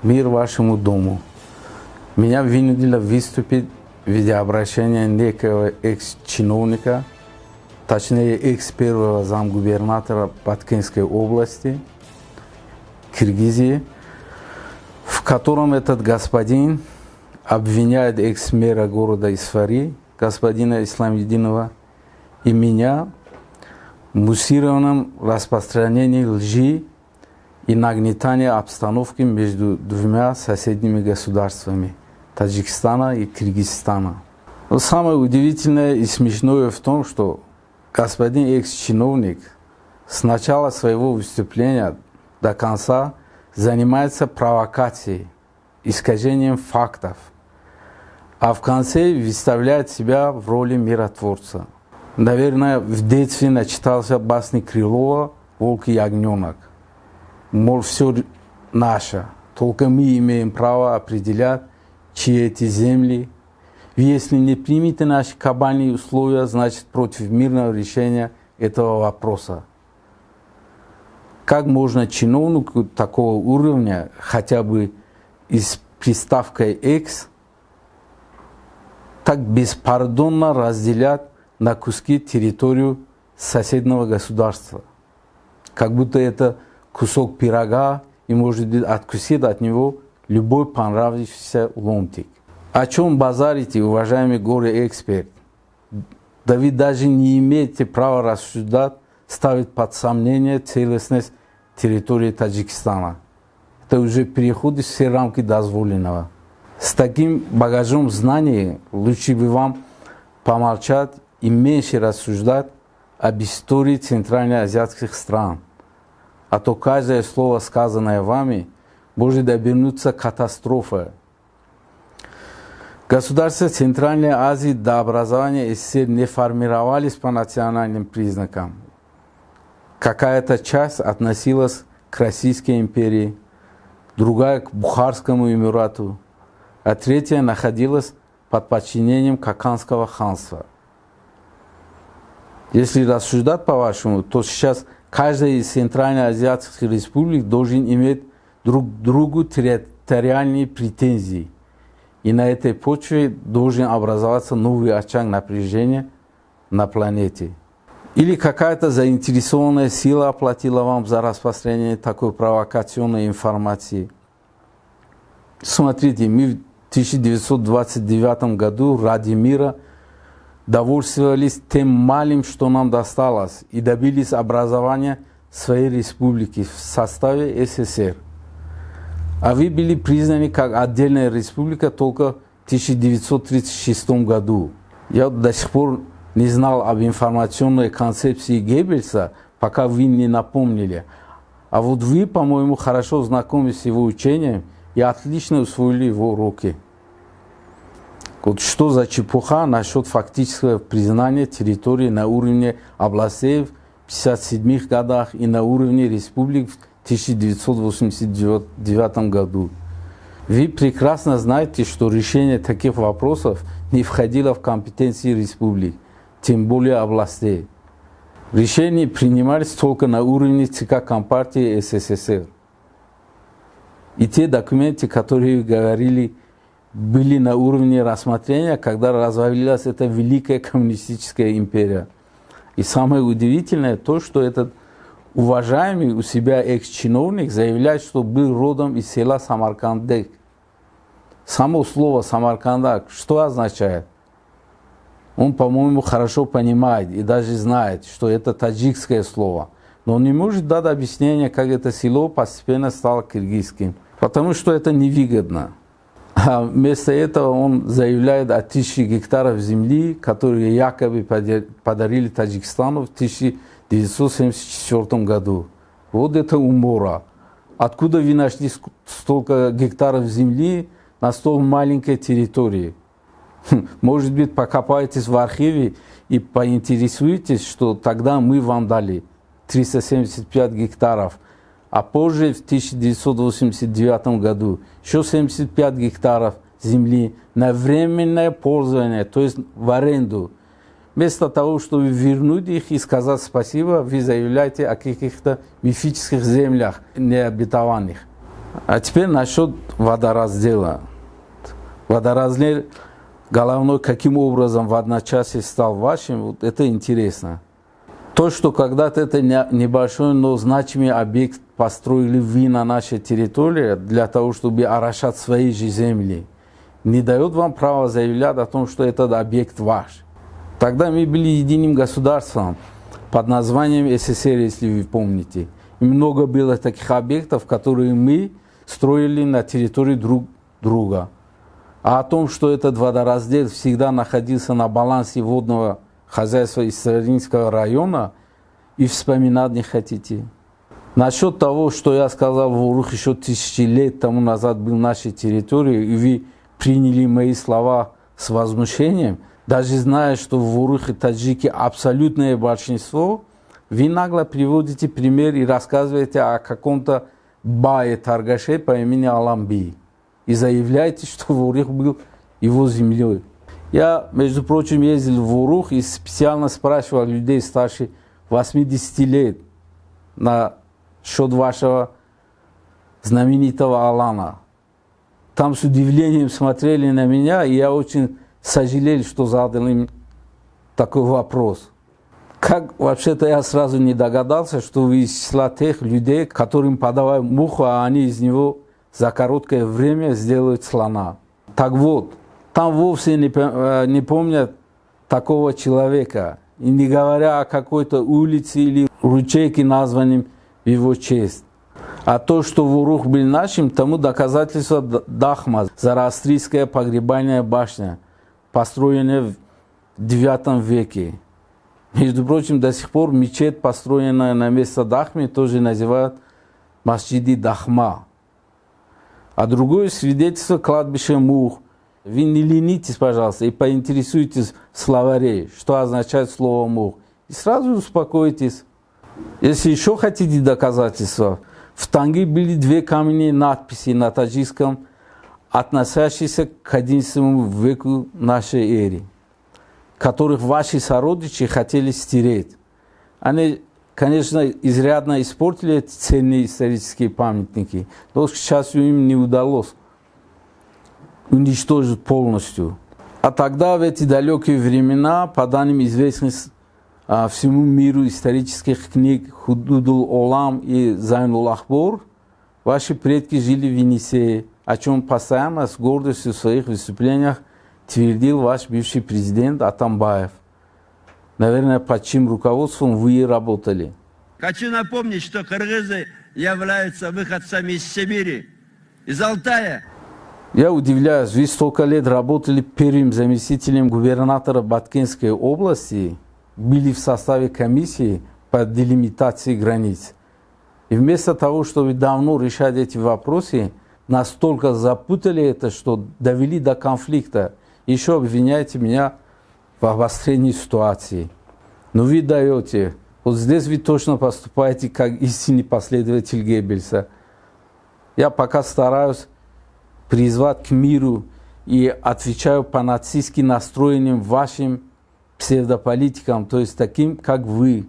Мир вашему дому. Меня вынудило выступить в виде обращения некого экс-чиновника, точнее экс-первого замгубернатора Баткенской области, Киргизии, в котором этот господин обвиняет экс-мэра города Исфари, господина Исламединова, и меня в муссированном распространении лжи и нагнетании обстановки между двумя соседними государствами – Таджикистана и Киргизстана. Но самое удивительное и смешное в том, что господин экс-чиновник с начала своего выступления до конца занимается провокацией, искажением фактов, а в конце выставляет себя в роли миротворца. Наверное, в детстве начитался басни Крылова «Волк и ягненок». Мол, все наше, только мы имеем право определять, чьи эти земли. Если не примете наши кабальные условия, значит против мирного решения этого вопроса. Как можно чиновнику такого уровня, хотя бы и с приставкой «экс», так беспардонно разделять на куски территорию соседнего государства? Как будто это кусок пирога, и может быть откусить от него любой понравившийся ломтик. О чем базарите, уважаемый горе-эксперт? Да вы даже не имеете права рассуждать, ставить под сомнение целостность территории Таджикистана. Это уже переходит все рамки дозволенного. С таким багажом знаний лучше бы вам помолчать и меньше рассуждать об истории центральноазиатских стран. А то каждое слово, сказанное вами, может обернуться катастрофой. Государства Центральной Азии до образования СССР не формировались по национальным признакам. Какая-то часть относилась к Российской империи, другая к Бухарскому эмирату, а третья находилась под подчинением Каканского ханства. Если рассуждать по-вашему, то сейчас каждая из центральноазиатских республик должен иметь друг к другу территориальные претензии. И на этой почве должен образоваться новый очаг напряжения на планете. Или какая-то заинтересованная сила оплатила вам за распространение такой провокационной информации. Смотрите, мы в 1929 году ради мира довольствовались тем малым, что нам досталось, и добились образования своей республики в составе СССР. А вы были признаны как отдельная республика только в 1936 году. Я до сих пор не знал об информационной концепции Геббельса, пока вы не напомнили. А вот вы, по-моему, хорошо знакомы с его учением и отлично усвоили его уроки. Вот что за чепуха насчет фактического признания территории на уровне областей в 1957 годах и на уровне республик в 1989 году. Вы прекрасно знаете, что решение таких вопросов не входило в компетенции республик, тем более областей. Решения принимались только на уровне ЦК Компартии СССР. И те документы, которые вы говорили, были на уровне рассмотрения, когда развалилась эта великая коммунистическая империя. И самое удивительное то, что этот уважаемый у себя экс-чиновник заявляет, что был родом из села Самаркандек. Само слово Самаркандак что означает? Он, по-моему, хорошо понимает и даже знает, что это таджикское слово. Но он не может дать объяснение, как это село постепенно стало киргизским. Потому что это невыгодно. А вместо этого он заявляет о 1000 гектаров земли, которые якобы подарили Таджикистану в 1974 году. Вот это умора. Откуда вы нашли столько гектаров земли на столь маленькой территории? Может быть, покопаетесь в архиве и поинтересуетесь, что тогда мы вам дали 375 гектаров, а позже, в 1989 году, еще 75 гектаров земли на временное пользование, то есть в аренду. Вместо того, чтобы вернуть их и сказать спасибо, вы заявляете о каких-то мифических землях необетованных. А теперь насчет водораздела. Водораздел головной каким образом в одночасье стал вашим, вот это интересно. То, что когда-то это небольшой, но значимый объект построили вы на нашей территории для того, чтобы орошать свои же земли, не дает вам права заявлять о том, что этот объект ваш. Тогда мы были единым государством под названием СССР, если вы помните. И много было таких объектов, которые мы строили на территории друг друга. А о том, что этот водораздел всегда находился на балансе водного хозяйства Истринского района, и вспоминать не хотите. Насчет того, что я сказал, Ворух еще тысячи лет тому назад был в нашей территории, и вы приняли мои слова с возмущением, даже зная, что в Ворухе таджики абсолютное большинство, вы нагло приводите пример и рассказываете о каком-то бае торгаше по имени Аламби. И заявляете, что Ворух был его землей. Я, между прочим, ездил в Ворух и специально спрашивал людей старше 80 лет насчет вашего знаменитого Алана. Там с удивлением смотрели на меня, и я очень сожалел, что задал им такой вопрос. Как вообще-то я сразу не догадался, что вы из числа тех людей, которым подавают муху, а они из него за короткое время сделают слона. Так вот, там вовсе не помнят такого человека, и не говоря о какой-то улице или ручейке, названном в его честь. А то, что Ворух был нашим, тому доказательство Дахма, зороастрийская погребальная башня, построенная в IX веке. Между прочим, до сих пор мечеть, построенная на место Дахми, тоже называют Масджиди Дахма. А другое свидетельство кладбища Мух. Вы не ленитесь, пожалуйста, и поинтересуйтесь в словаре, что означает слово Мух. И сразу успокойтесь. Если еще хотите доказательства, в Танге были две каменные надписи на таджикском, относящиеся к XI веку нашей эры, которых ваши сородичи хотели стереть. Они, конечно, изрядно испортили эти ценные исторические памятники, но, к счастью, им не удалось уничтожить полностью. А тогда, в эти далекие времена, по данным известных всему миру исторических книг Худудул Олам и Зайнул Ахбор, ваши предки жили в Енисее, о чем постоянно с гордостью в своих выступлениях твердил ваш бывший президент Атамбаев. Наверное, под чьим руководством вы и работали. Хочу напомнить, что кыргызы являются выходцами из Сибири, из Алтая. Я удивляюсь, вы столько лет работали первым заместителем губернатора Баткенской области, были в составе комиссии по делимитации границ. И вместо того, чтобы давно решать эти вопросы, настолько запутали это, что довели до конфликта. Еще обвиняете меня в обострении ситуации. Но вы даете. Вот здесь вы точно поступаете как истинный последователь Геббельса. Я пока стараюсь призвать к миру и отвечаю по нацистски настроенным вашим псевдополитикам, то есть таким, как вы.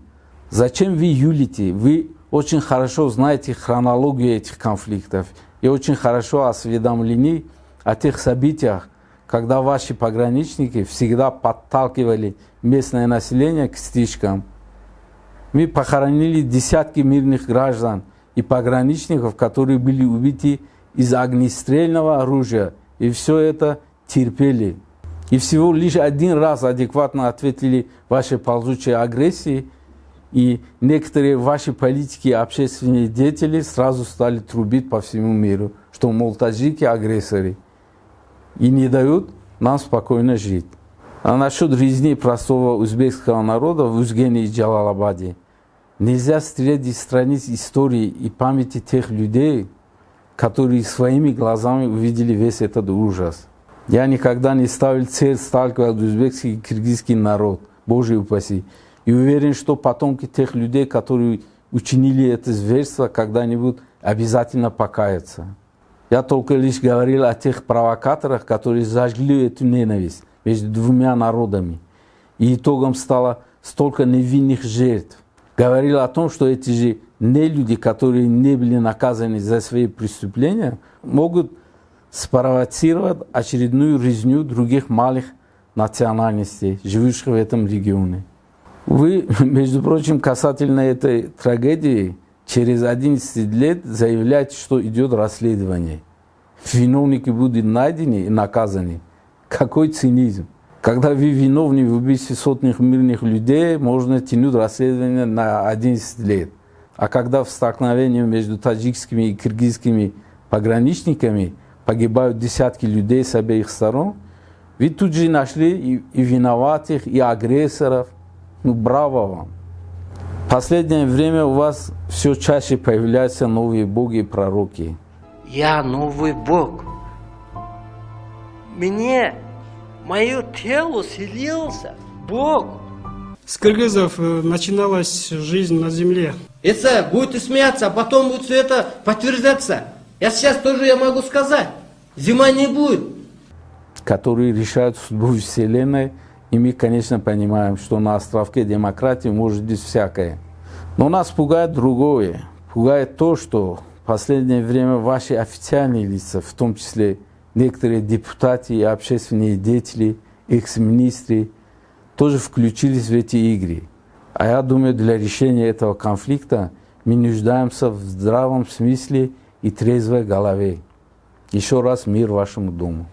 Зачем вы юлите? Вы очень хорошо знаете хронологию этих конфликтов и очень хорошо осведомлены о тех событиях, когда ваши пограничники всегда подталкивали местное население к стычкам. Мы похоронили десятки мирных граждан и пограничников, которые были убиты из огнестрельного оружия, и все это терпели. И всего лишь один раз адекватно ответили вашей ползучей агрессии, и некоторые ваши политики и общественные деятели сразу стали трубить по всему миру, что, мол, таджики агрессоры, и не дают нам спокойно жить. А насчет резни простого узбекского народа в Узгене и Джалалабаде. Нельзя стереть из страниц истории и памяти тех людей, которые своими глазами увидели весь этот ужас. Я никогда не ставил цель сталкивать узбекский и киргизский народ, Боже упаси. И уверен, что потомки тех людей, которые учинили это зверство, когда-нибудь обязательно покаятся. Я только лишь говорил о тех провокаторах, которые зажгли эту ненависть между двумя народами. И итогом стало столько невинных жертв. говорил о том, что эти же нелюди, которые не были наказаны за свои преступления, могут спровоцировать очередную резню других малых национальностей, живущих в этом регионе. Вы, между прочим, касательно этой трагедии, через 11 лет заявляете, что идет расследование. Виновники будут найдены и наказаны. Какой цинизм! Когда вы виновны в убийстве сотных мирных людей, можно тянуть расследование на 11 лет. А когда в столкновении между таджикскими и киргизскими пограничниками погибают десятки людей с обеих сторон, вы тут же нашли и виноватых, и агрессоров. Ну, браво вам! В последнее время у вас все чаще появляются новые боги и пророки. Я новый бог. Мое тело селился Бог. С кыргызов начиналась жизнь на земле. Это будет смеяться, а потом будет все это подтверждаться. Я сейчас тоже могу сказать. Зима не будет. Которые решают судьбу Вселенной. И мы, конечно, понимаем, что на островке демократии может быть всякое. Но нас пугает другое. Пугает то, что в последнее время ваши официальные лица, в том числе некоторые депутаты и общественные деятели, экс-министры, тоже включились в эти игры. А я думаю, для решения этого конфликта мы нуждаемся в здравом смысле и трезвой голове. Еще раз мир вашему дому.